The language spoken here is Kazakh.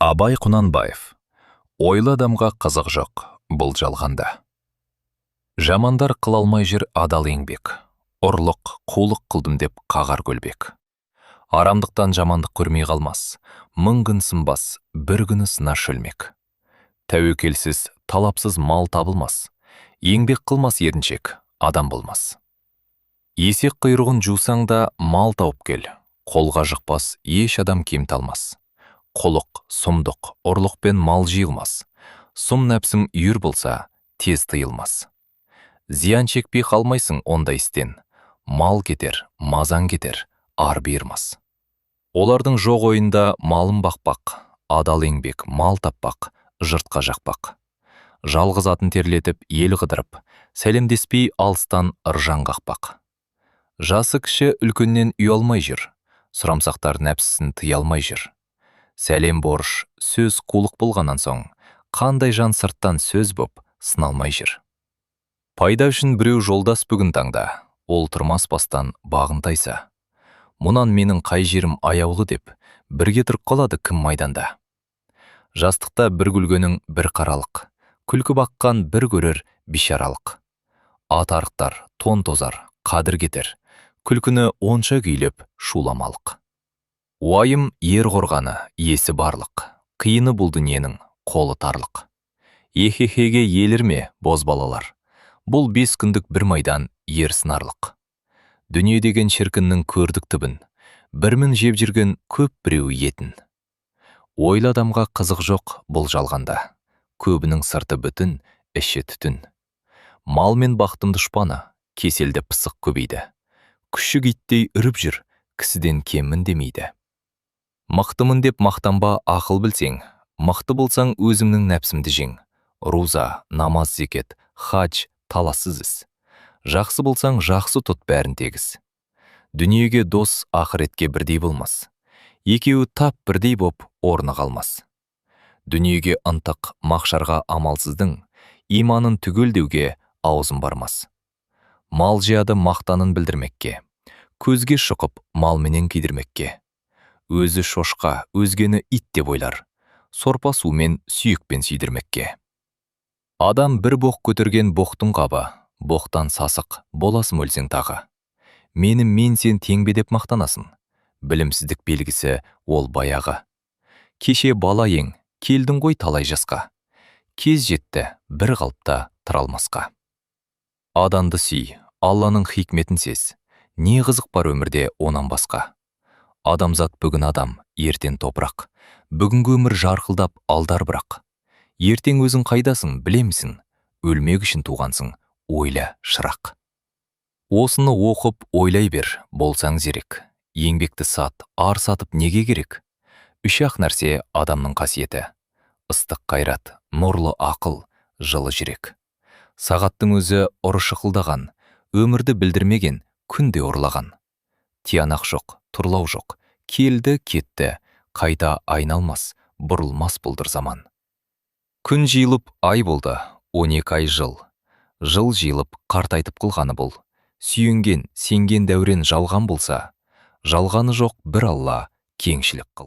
Абай Құнанбаев. Ойлы адамға қызық жоқ, бұл жалғанда. Жамандар қыла алмай жүр адал еңбек. Ұрлық, қулық қылдым деп қағар көлбек. Арамдықтан жамандық көрмей қалмас. Мың күн сынбас, бір күні сына шөлмек. Тәуекелсіз, талапсыз мал табылмас. Еңбек қылмас еріншек, адам болмас. Есек құйрығын жусаң да мал тауып кел. Қолға жықпас, еш адам кемталмас. Құлық, сұмдық, ұрлықпен мал жиылмас. Сұм нәпсің үйір болса, тез тыйылмас. Зиян шекпей қалмайсың ондай істен. Мал кетер, мазаң кетер, ар бермас. Олардың жоқ ойында малын бақпақ, адал еңбек, мал таппақ, жұртқа жақпақ. Жалғыз атын терлетіп, ел қыдырып, сәлемдеспей алыстан ыржаң қақпақ. Жасы кіші үлкеннен ұялмай жүр, сұрамсақтар нәпсісін тыя алмай жүр. Сәлем борыш, сөз қулық болғаннан соң, қандай жан сырттан сөз боп сыналмай жүр. Пайда үшін біреу жолдас бүгін таңда, ол тұрмас бастан бағын тайса. Мұнан менің қай жерім аяулы деп, бірге тұрып қалады кім майданда. Жастықта бір күлгенің бір қаралық, күлкі баққан бір көрер бишаралық. Ат арықтар, тон тозар, қадір кетер, күлкіні онша күйлеп шуламалық. Уайым ер қорғаны, есі барлық, қиыны бұл дүниенің қолы тарлық. Ехехеге елір ме, боз балалар, бұл 5 күндік бір майдан ер сынарлық. Дүние деген шіркіннің көрдік түбін, бірмін жеп жүрген көп біреу етін. Ойлы адамға қызық жоқ бұл жалғанда, көбінің сырты бүтін, іші түтін. Мал мен бақтың дұшпаны, кеселді пысық көбейді. Күшік иттей үріп жүр, кісіден кеммін демейді. Мықтымын деп мақтанба ақыл білсең, мықты болсаң өзіңнің нәпсімді жең. Руза, намаз, зекет, хадж, талассыз іс. Жақсы болсаң жақсы тұт бәрін тегіс. Дүниеге дос ақыретке бірдей болмас. Екеуі тап бірдей боп орны қалмас. Дүниеге ынтық, мақшарға амалсыздың, иманын түгелдеуге аузын бармас. Мал жияды мақтанын білдірмекке, көзге шұқып малменен кидірмекке. Өзі шошқа, өзгені ит деп ойлар, сорпа сумен сүйекпен сүйдірмекке. Адам бір боқ көтерген боқтың қабы, боқтан сасық, боласың өлсең тағы. Мен сен теңбе деп мақтанасың, білімсіздік белгісі ол баяғы. Кеше бала ең, келдің ғой талай жасқа, кез жетті бір қалыпта тұралмасқа. Адамды сүй, Алланың хикметін сез, не қызық бар өмірде онан басқа. Адамзат бүгін адам, ертең топырақ, бүгінгі өмір жарқылдап алдар бірақ. Ертең өзің қайдасың, білемісің, өлмек үшін туғансың, ойла шырақ. Осыны оқып ойлай бер, болсаң зерек, еңбекті сат, ар сатып неге керек? 3-ақ нәрсе адамның қасиеті: ыстық қайрат, нұрлы ақыл, жылы жүрек. Сағаттың өзі ұры шықылдаған, өмірді білдірмеген, күнде ұрлаған. Тиянақ жоқ, тұрлау жоқ, келді, кетті, қайта айналмас, бұрылмас болдыр заман. Күн жиылып ай болды, 12 ай жыл. Жыл жиылып қартайтып қылғаны бұл. Сүйенген, сенген дәурен жалған болса, жалғаны жоқ бір Алла, кеңшілік қыл.